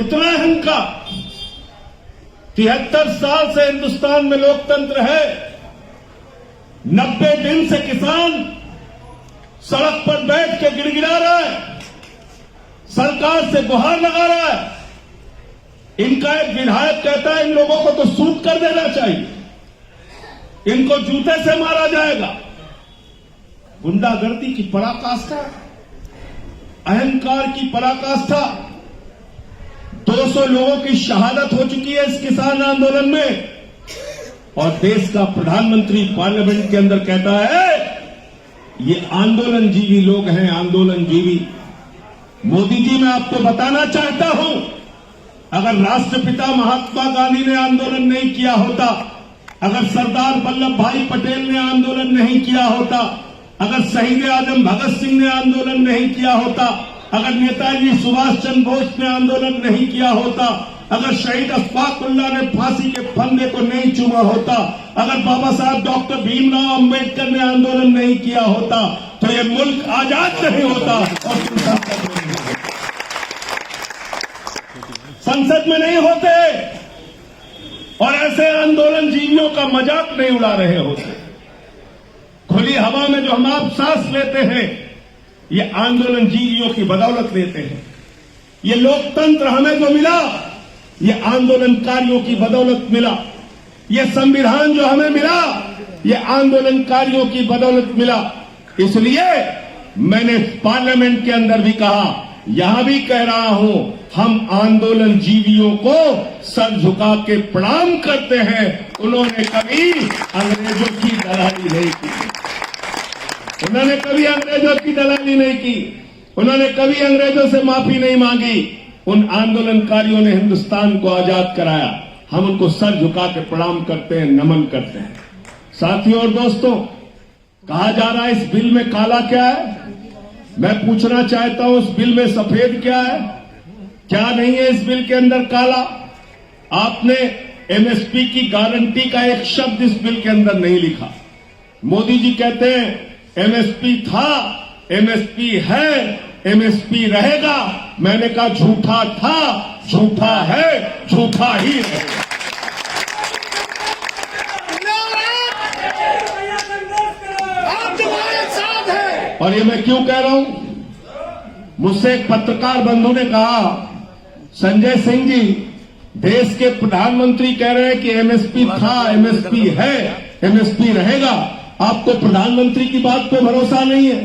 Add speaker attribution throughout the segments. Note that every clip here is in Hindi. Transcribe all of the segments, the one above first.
Speaker 1: इतना अहंकार। 73 साल से हिंदुस्तान में लोकतंत्र है। 90 दिन से किसान सड़क पर बैठ के गिड़गिड़ा रहा है, सरकार से गुहार लगा रहा है। इनका एक विधायक कहता है इन लोगों को तो सूट कर देना चाहिए, इनको जूते से मारा जाएगा। गुंडागर्दी की पराकाष्ठा, अहंकार की पराकाष्ठा। 200 लोगों की शहादत हो चुकी है इस किसान आंदोलन में, और देश का प्रधानमंत्री पार्लियामेंट के अंदर कहता है ये आंदोलनजीवी लोग हैं, आंदोलनजीवी। मोदी जी, मैं आपको बताना चाहता हूं, अगर राष्ट्रपिता महात्मा गांधी ने आंदोलन नहीं किया होता, अगर सरदार वल्लभ भाई पटेल ने आंदोलन नहीं किया होता, अगर शहीद आजम भगत सिंह ने आंदोलन नहीं किया होता, अगर नेताजी सुभाष चंद्र बोस ने आंदोलन नहीं किया होता, अगर शहीद अशफाक उल्लाह ने फांसी के फंदे को नहीं चूमा होता, अगर बाबा साहब डॉक्टर भीमराव अंबेडकर ने आंदोलन नहीं किया होता, तो ये मुल्क आजाद नहीं होता और संसद में नहीं होते, और ऐसे आंदोलन जीवियों का मजाक नहीं उड़ा रहे होते। खुली हवा में जो हम आप सांस लेते हैं, ये आंदोलन जीवियों की बदौलत लेते हैं। ये लोकतंत्र हमें जो मिला, ये आंदोलनकारियों की बदौलत मिला। ये संविधान जो हमें मिला, ये आंदोलनकारियों की बदौलत मिला। इसलिए मैंने पार्लियामेंट के अंदर भी कहा, यहां भी कह रहा हूं, हम आंदोलन जीवियों को सर झुका के प्रणाम करते हैं। उन्होंने कभी अंग्रेजों की दलाली नहीं की, उन्होंने कभी अंग्रेजों की दलाली नहीं की, उन्होंने कभी अंग्रेजों से माफी नहीं मांगी। उन आंदोलनकारियों ने हिंदुस्तान को आजाद कराया। हम उनको सर झुका के प्रणाम करते हैं, नमन करते हैं। साथियों और दोस्तों, कहा जा रहा है इस बिल में काला क्या है? मैं पूछना चाहता हूं, इस बिल में सफेद क्या है? क्या नहीं है इस बिल के अंदर काला? आपने एमएसपी की गारंटी का एक शब्द इस बिल के अंदर नहीं लिखा। मोदी जी कहते हैं एमएसपी था, एमएसपी है, एमएसपी रहेगा। मैंने कहा झूठा था, झूठा है, झूठा ही रहेगा। और ये मैं क्यों कह रहा हूं? मुझसे एक पत्रकार बंधु ने कहा, संजय सिंह जी, देश के प्रधानमंत्री कह रहे हैं कि एमएसपी था, एमएसपी है, एमएसपी रहेगा, आपको प्रधानमंत्री की बात पे भरोसा नहीं है?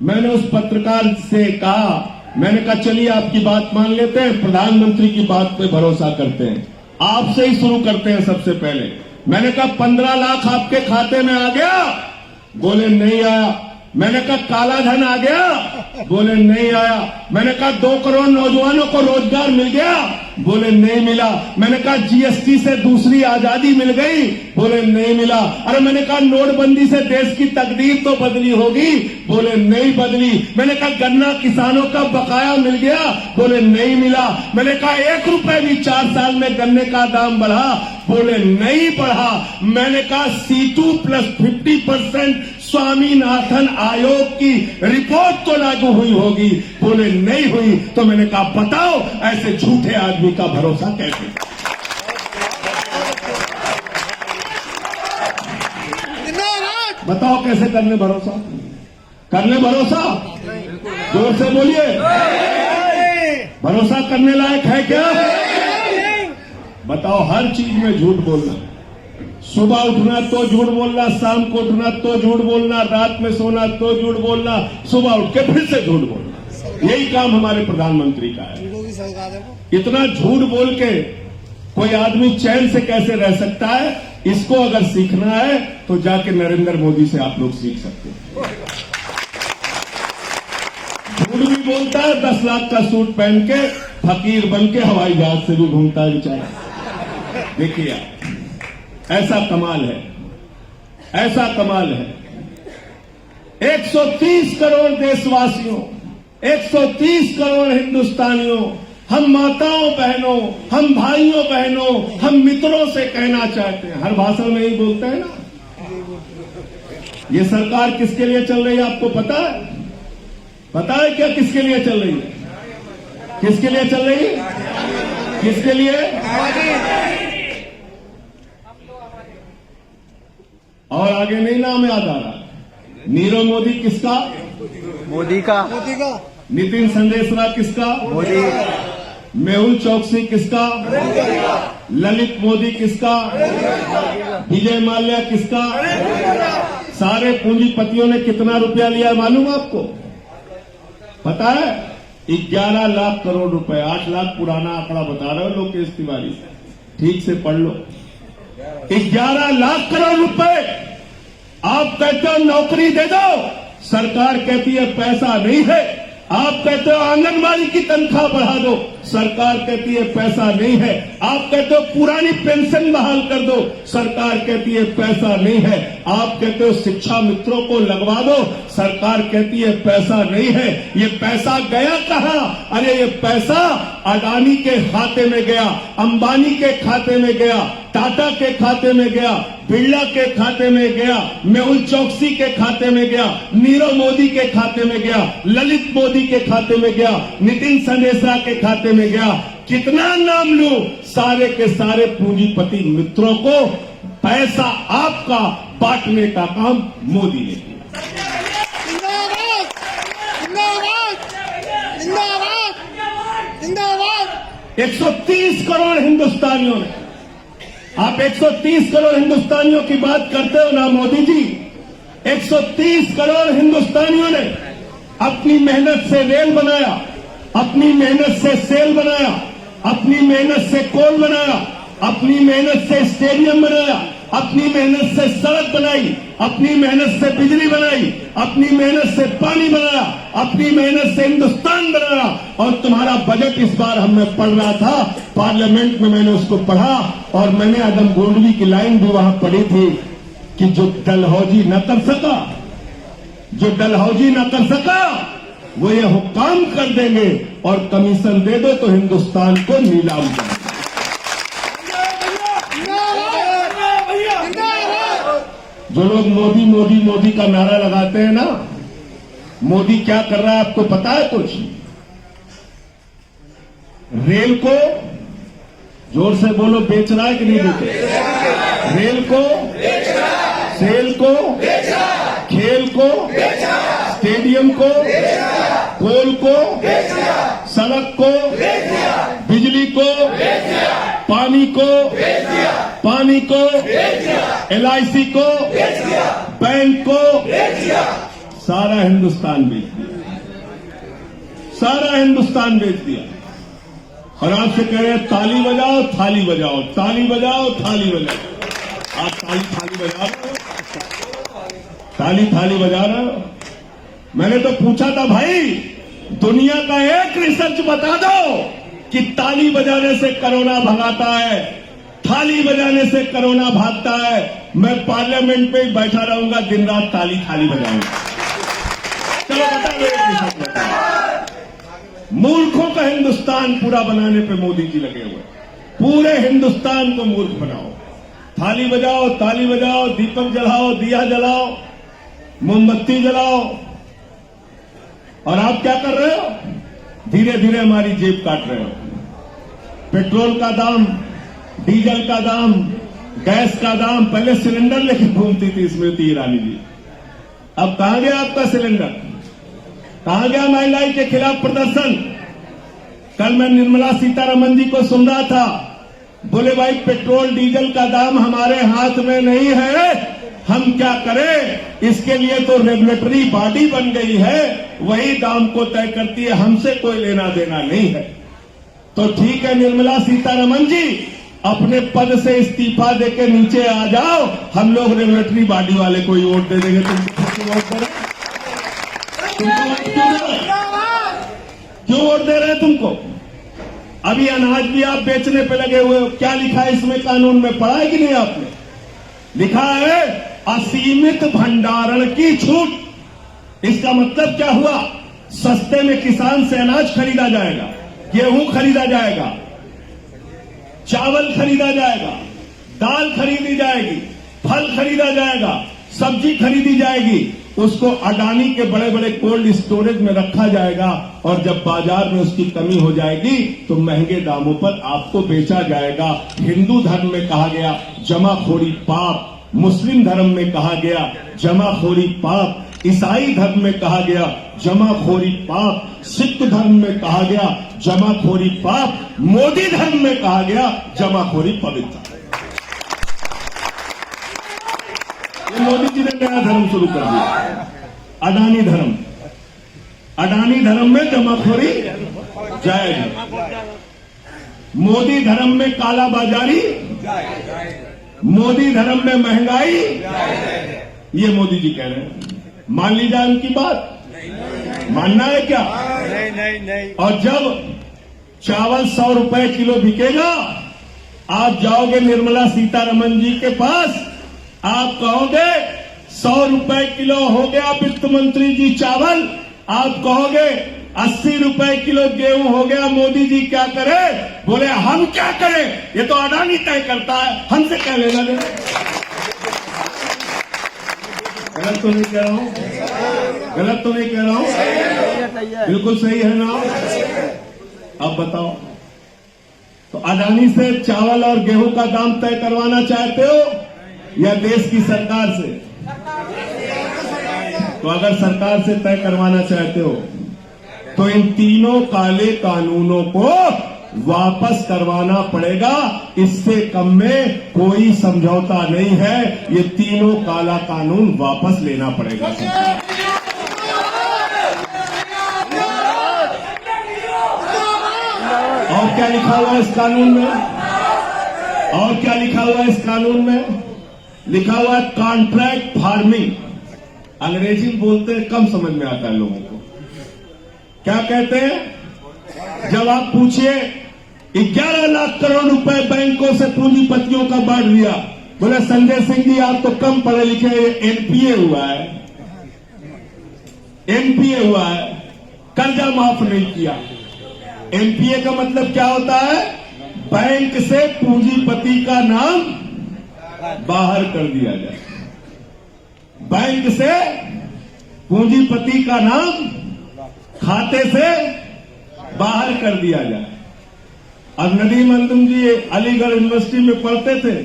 Speaker 1: मैंने उस पत्रकार से कहा, मैंने कहा चलिए आपकी बात मान लेते हैं, प्रधानमंत्री की बात पे भरोसा करते हैं। आपसे ही शुरू करते हैं सबसे पहले। मैंने कहा 15 लाख आपके खाते में आ गया? बोले नहीं आया। मैंने कहा काला धन आ गया? बोले नहीं आया। मैंने कहा 2 करोड़ नौजवानों को रोजगार मिल गया? बोले नहीं मिला। मैंने कहा जीएसटी से दूसरी आजादी मिल गई? बोले नहीं मिला। अरे मैंने कहा नोटबंदी से देश की तकदीर तो बदली होगी? बोले नहीं बदली। मैंने कहा गन्ना किसानों का बकाया मिल गया? बोले नहीं मिला। मैंने कहा 1 रुपए भी 4 साल में गन्ने का दाम बढ़ा? बोले नहीं बढ़ा। मैंने कहा C2 प्लस 50% स्वामीनाथन आयोग की रिपोर्ट तो लागू हुई होगी? बोले नहीं हुई। तो मैंने कहा बताओ ऐसे झूठे आदमी का भरोसा कैसे? बताओ कैसे करने भरोसा? करने भरोसा? जोर से बोलिए, भरोसा करने लायक है क्या? बताओ, हर चीज में झूठ बोलना। सुबह उठना तो झूठ बोलना, शाम को उठना तो झूठ बोलना, रात में सोना तो झूठ बोलना, सुबह उठ के फिर से झूठ बोलना। यही काम हमारे प्रधानमंत्री का है। इतना झूठ बोल के कोई आदमी चैन से कैसे रह सकता है? इसको अगर सीखना है तो जाके नरेंद्र मोदी से आप लोग सीख सकते हैं। झूठ भी बोलता है, 10 लाख का सूट पहन के फकीर बन के हवाई जहाज से भी घूमता है बेचारा। देखिए ऐसा कमाल है, ऐसा कमाल है। 130 करोड़ देशवासियों, 130 करोड़ हिंदुस्तानियों, हम माताओं बहनों, हम भाइयों बहनों, हम मित्रों से कहना चाहते हैं, हर भाषण में ही बोलते हैं ना, ये सरकार किसके लिए चल रही है आपको पता है? पता है क्या किसके लिए चल रही है? किसके लिए चल रही? किसके लिए? और आगे नहीं नाम याद आ रहा। नीरव मोदी किसका?
Speaker 2: मोदी का।
Speaker 1: नितिन संदेशरा किसका?
Speaker 2: मोदी।
Speaker 1: मेहुल चौकसी किसका? ललित मोदी किसका? विजय माल्या किसका? सारे पूंजीपतियों ने कितना रुपया लिया मालूम आपको? पता है? 11 लाख करोड़ रुपए। 8 लाख पुराना आंकड़ा बता रहे हो लोकेश तिवारी, ठीक से पढ़ लो। 11 लाख करोड़ रुपए। आप कहते हो नौकरी दे दो, सरकार कहती है पैसा नहीं है। आप कहते हो आंगनबाड़ी की तनख्वाह बढ़ा दो, सरकार कहती है पैसा नहीं है। आप कहते हो पुरानी पेंशन बहाल कर दो, सरकार कहती है पैसा नहीं है। आप कहते हो शिक्षा मित्रों को लगवा दो, सरकार कहती है पैसा नहीं है। ये पैसा गया कहां? अरे ये पैसा अडानी के खाते में गया, अंबानी के खाते में गया, टाटा के खाते में गया, बिरला के खाते में गया, मेहुल चौकसी के खाते में गया, नीरव मोदी के खाते में गया, ललित मोदी के खाते में गया, नितिन संदेशरा के खाते में गया। कितना नाम लूं? सारे के सारे पूंजीपति मित्रों को पैसा आपका बांटने का काम मोदी ने किया।
Speaker 3: जिंदाबाद, जिंदाबाद, जिंदाबाद।
Speaker 1: 130 करोड़ हिंदुस्तानियों ने, आप 130 करोड़ हिंदुस्तानियों की बात करते हो ना मोदी जी? 130 करोड़ हिंदुस्तानियों ने अपनी मेहनत से रेल बनाया, अपनी मेहनत से सेल बनाया, अपनी मेहनत से कोल बनाया, अपनी मेहनत से स्टेडियम बनाया, अपनी मेहनत से सड़क बनाई, अपनी मेहनत से बिजली बनाई, अपनी मेहनत से पानी बनाया, अपनी मेहनत से हिंदुस्तान बनाया। और तुम्हारा बजट इस बार मैं पढ़ रहा था पार्लियामेंट में, मैंने उसको पढ़ा और मैंने आदम गोंडवी की लाइन भी वहां पढ़ी थी कि जो डलहौजी न कर सका, जो डलहौजी न कर सका वो ये हुक्म कर देंगे और कमीशन दे दो तो हिंदुस्तान को नीलाम कर। जो लोग मोदी मोदी मोदी का नारा लगाते हैं ना, मोदी क्या कर रहा है आपको पता है कुछ? रेल को जोर से बोलो, बेच रहा है कि नहीं बेच रहा? रेल को, सेल को, खेल को, स्टेडियम को, कोल को, सड़क को, बिजली को, पानी को, LIC को, बैंक को, सारा हिंदुस्तान बेच दिया, सारा हिंदुस्तान बेच दिया। और आपसे कह रहे हैं ताली बजाओ, थाली बजाओ, ताली बजाओ, थाली बजाओ। आप ताली थाली बजा रहे हो, ताली थाली बजा रहे हो। मैंने तो पूछा था भाई, दुनिया का एक रिसर्च बता दो कि ताली बजाने से कोरोना भगाता है, थाली बजाने से कोरोना भागता है। मैं पार्लियामेंट पे ही बैठा रहूंगा, दिन रात ताली थाली बजाऊंगा। चलो बता दो एक रिसर्च बता। मूर्खों का हिंदुस्तान पूरा बनाने पे मोदी जी लगे हुए। पूरे हिंदुस्तान को मूर्ख बनाओ, थाली बजाओ, ताली बजाओ, दीपक जलाओ, दिया जलाओ, मोमबत्ती जलाओ। और आप क्या कर रहे हो? धीरे धीरे हमारी जेब काट रहे हो। पेट्रोल का दाम, डीजल का दाम, गैस का दाम, पहले सिलेंडर लेके घूमती थी स्मृति ईरानी जी, अब कहां गया आपका सिलेंडर? कहां गया महंगाई के खिलाफ प्रदर्शन? कल मैं निर्मला सीतारमण जी को सुन रहा था, बोले भाई पेट्रोल डीजल का दाम हमारे हाथ में नहीं है, हम क्या करें? इसके लिए तो रेगुलेटरी बॉडी बन गई है, वही दाम को तय करती है, हमसे कोई लेना देना नहीं है। तो ठीक है निर्मला सीतारमण जी, अपने पद से इस्तीफा देके नीचे आ जाओ, हम लोग रेगुलेटरी बॉडी वाले को ही वोट दे देंगे। तुमको वोट दे रहे? क्यों वोट दे रहे हैं तुमको? अभी अनाज भी आप बेचने पे लगे हुए हो। क्या लिखा है इसमें कानून में, पढ़ा है कि नहीं आपने? लिखा है असीमित भंडारण की छूट। इसका मतलब क्या हुआ? सस्ते में किसान से अनाज खरीदा जाएगा, गेहूं खरीदा जाएगा, चावल खरीदा जाएगा, दाल खरीदी जाएगी, फल खरीदा जाएगा, सब्जी खरीदी जाएगी, उसको अडानी के बड़े बड़े कोल्ड स्टोरेज में रखा जाएगा और जब बाजार में उसकी कमी हो जाएगी तो महंगे दामों पर आपको बेचा जाएगा। हिंदू धर्म में कहा गया जमाखोरी पाप, मुस्लिम धर्म में कहा गया जमाखोरी पाप, ईसाई धर्म में कहा गया जमाखोरी पाप, सिख धर्म में कहा गया जमाखोरी पाप, मोदी धर्म में कहा गया जमाखोरी पवित्र। ये मोदी जी ने नया धर्म शुरू कर दिया, अडानी धर्म। अडानी धर्म में जमाखोरी जाएगी, मोदी धर्म में काला बाजारी, मोदी धर्म में महंगाई, ये मोदी जी कह रहे हैं। मान ली जाए उनकी बात, मानना है क्या? नहीं। और जब चावल 100 रुपए किलो बिकेगा, आप जाओगे निर्मला सीतारमण जी के पास, आप कहोगे 100 रुपए किलो हो गया वित्त मंत्री जी चावल, आप कहोगे 80 रुपए किलो गेहूं हो गया, मोदी जी क्या करें? बोले हम क्या करें, ये तो अडानी तय करता है, हमसे क्या लेना देना। गलत तो नहीं कह रहा हूं, गलत तो नहीं कह रहा हूं, बिल्कुल सही है ना। अब बताओ, तो अडानी से चावल और गेहूं का दाम तय करवाना चाहते हो या देश की सरकार से? तो अगर सरकार से तय करवाना चाहते हो तो इन तीनों काले कानूनों को वापस करवाना पड़ेगा। इससे कम में कोई समझौता नहीं है, ये तीनों काला कानून वापस लेना पड़ेगा। और क्या लिखा हुआ है इस कानून में? और क्या लिखा हुआ है इस कानून में? लिखा हुआ है कॉन्ट्रैक्ट फार्मिंग। अंग्रेजी में बोलते हैं, कम समझ में आता है लोगों को। क्या कहते हैं? जब आप पूछिए 11 लाख करोड़ रुपए बैंकों से पूंजीपतियों का बांट दिया, बोले संजय सिंह जी आप तो कम पढ़े लिखे, एनपीए हुआ है, एनपीए हुआ है, कर्जा माफ नहीं किया। एनपीए का मतलब क्या होता है? बैंक से पूंजीपति का नाम बाहर कर दिया जाए, बैंक से पूंजीपति का नाम खाते से बाहर कर दिया जाए। अब नदीम अंजुम जी अलीगढ़ यूनिवर्सिटी में पढ़ते थे,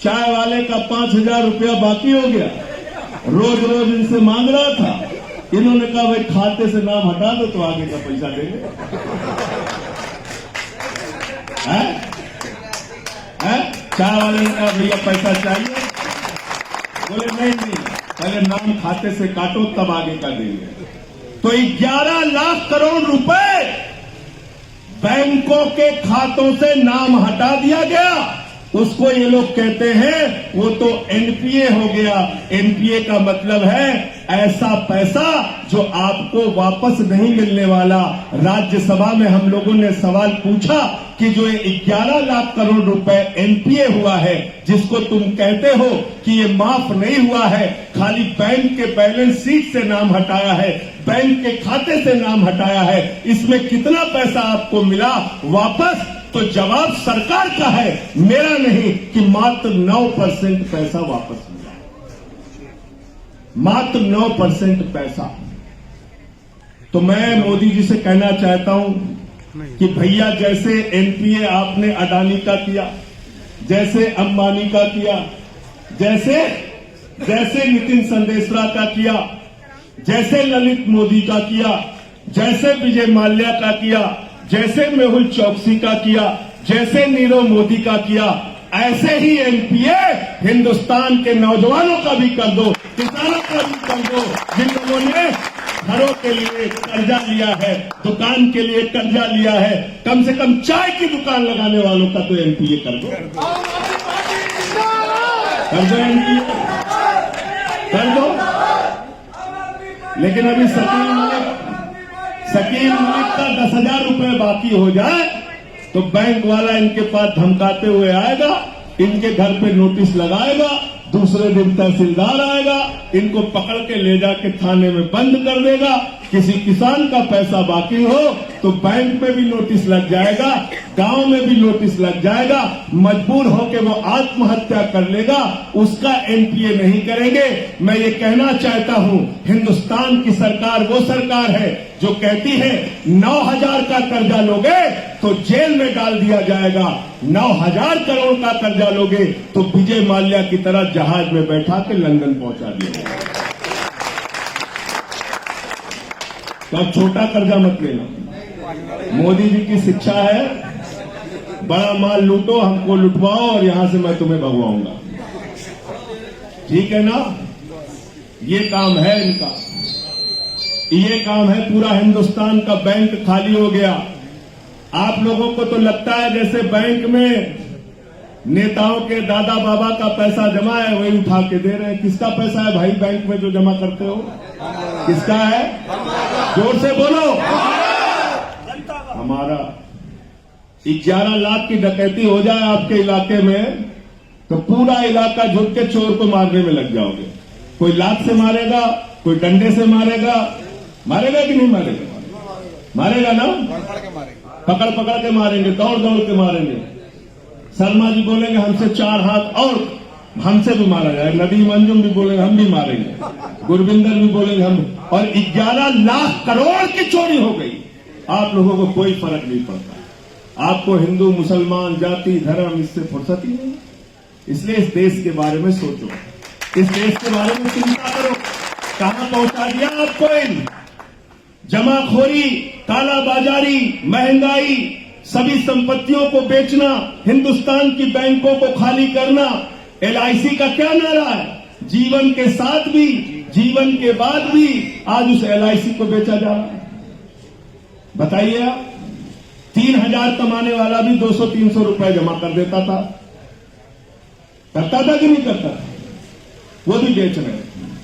Speaker 1: चाय वाले का 5,000 रुपया बाकी हो गया, रोज रोज इनसे मांग रहा था, इन्होंने कहा भाई खाते से नाम हटा दो तो आगे का पैसा देंगे। चाय वाले ने कहा भैया पैसा चाहिए, बोले नहीं, पहले नाम खाते से काटो तब आगे का देंगे। तो 11 लाख करोड़ रुपए बैंकों के खातों से नाम हटा दिया गया। उसको ये लोग कहते हैं वो तो एनपीए हो गया। एनपीए का मतलब है ऐसा पैसा जो आपको वापस नहीं मिलने वाला। राज्यसभा में हम लोगों ने सवाल पूछा कि जो ये 11 लाख करोड़ रुपए एनपीए हुआ है, जिसको तुम कहते हो कि ये माफ नहीं हुआ है, खाली बैंक के बैलेंस शीट से नाम हटाया है, बैंक के खाते से नाम हटाया है, इसमें कितना पैसा आपको मिला वापस? तो जवाब सरकार का है, मेरा नहीं, कि मात्र 9% पैसा वापस मिला, मात्र 9% पैसा। तो मैं मोदी जी से कहना चाहता हूं कि भैया जैसे एनपीए आपने अडानी का किया, जैसे अंबानी का किया, जैसे नितिन संदेशरा का किया, जैसे ललित मोदी का किया, जैसे विजय माल्या का किया, जैसे मेहुल चौकसी का किया, जैसे नीरव मोदी का किया, ऐसे ही एनपीए हिंदुस्तान के नौजवानों का भी कर दो, किसानों का भी कर दो। जिन लोगों ने घरों के लिए कर्जा लिया है, दुकान के लिए कर्जा लिया है, कम से कम चाय की दुकान लगाने वालों का तो एनपीए कर दो, एनपीए कर दो। लेकिन अभी शकील मलिक का 10,000 रुपए बाकी हो जाए तो बैंक वाला इनके पास धमकाते हुए आएगा, इनके घर पे नोटिस लगाएगा, दूसरे दिन तहसीलदार आएगा, इनको पकड़ के ले जाके थाने में बंद कर देगा। किसी किसान का पैसा बाकी हो तो बैंक में भी नोटिस लग जाएगा, गांव में भी नोटिस लग जाएगा, मजबूर होकर वो आत्महत्या कर लेगा, उसका एनपीए नहीं करेंगे। मैं ये कहना चाहता हूं, हिंदुस्तान की सरकार वो सरकार है जो कहती है 9,000 का कर्जा लोगे तो जेल में डाल दिया जाएगा, 9,000 करोड़ का कर्जा लोगे तो विजय माल्या की तरह जहाज में बैठा के लंदन पहुंचा दिया जाएगा। तो अब छोटा कर्जा मत लेना। मोदी जी की शिक्षा है, बड़ा माल लूटो, हमको लुटवाओ और यहां से मैं तुम्हें भगवाऊंगा। ठीक है ना? ये काम है इनका, ये काम है। पूरा हिंदुस्तान का बैंक खाली हो गया। आप लोगों को तो लगता है जैसे बैंक में नेताओं के दादा बाबा का पैसा जमा है, वही उठा के दे रहे हैं। किसका पैसा है भाई बैंक में जो जमा करते हो? किसका है? जोर से बोलो। हमारा। 11 लाख की डकैती हो जाए आपके इलाके में तो पूरा इलाका झुक के चोर को मारने में लग जाओगे। कोई लात से मारेगा, कोई डंडे से मारेगा। मारेगा कि नहीं मारेगा? मारेगा ना? पकड़ पकड़ के मारेंगे, दौड़ दौड़ के मारेंगे। शर्मा जी बोलेंगे हमसे 4 हाथ और हमसे भी मारा जाए। नदीम अंजुम भी बोलेंगे हम भी मारेंगे। गुरविंदर भी बोलेंगे हम। और 11 लाख करोड़ की चोरी हो गई। आप लोगों को कोई फर्क नहीं पड़ता। आपको हिंदू मुसलमान जाति धर्म इससे फुर्सत ही नहीं। इसलिए इस देश के बारे में सोचो, इस देश के बारे में चिंता करो। कहां पहुंचा दिया आपको इन जमाखोरी, कालाबाजारी, महंगाई, सभी संपत्तियों को बेचना, हिंदुस्तान की बैंकों को खाली करना। एलआईसी का क्या नारा है? जीवन के साथ भी, जीवन के बाद भी। आज उस एलआईसी को बेचा जा रहा है। बताइए आप, 3,000 कमाने वाला भी 200-300 रुपए जमा कर देता था। करता था कि नहीं करता? वो भी बेच रहे हैं।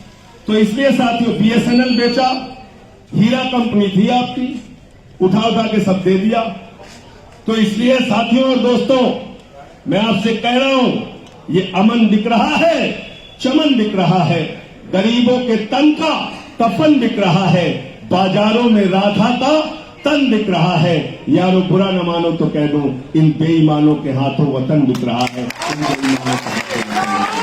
Speaker 1: तो इसलिए साथियों, बीएसएनएल बेचा, हीरा कंपनी थी आपकी, उठा उठा के सब दे दिया। तो इसलिए साथियों और दोस्तों, मैं आपसे कह रहा हूं, ये अमन दिख रहा है, चमन दिख रहा है, गरीबों के तन का कफन दिख रहा है, बाजारों में राधा का तन दिख रहा है। यारो बुरा न मानो तो कह दूं, इन बेईमानों के हाथों वतन दिख रहा है। इन बेईमानों के हाथों वतन दिख रहा है।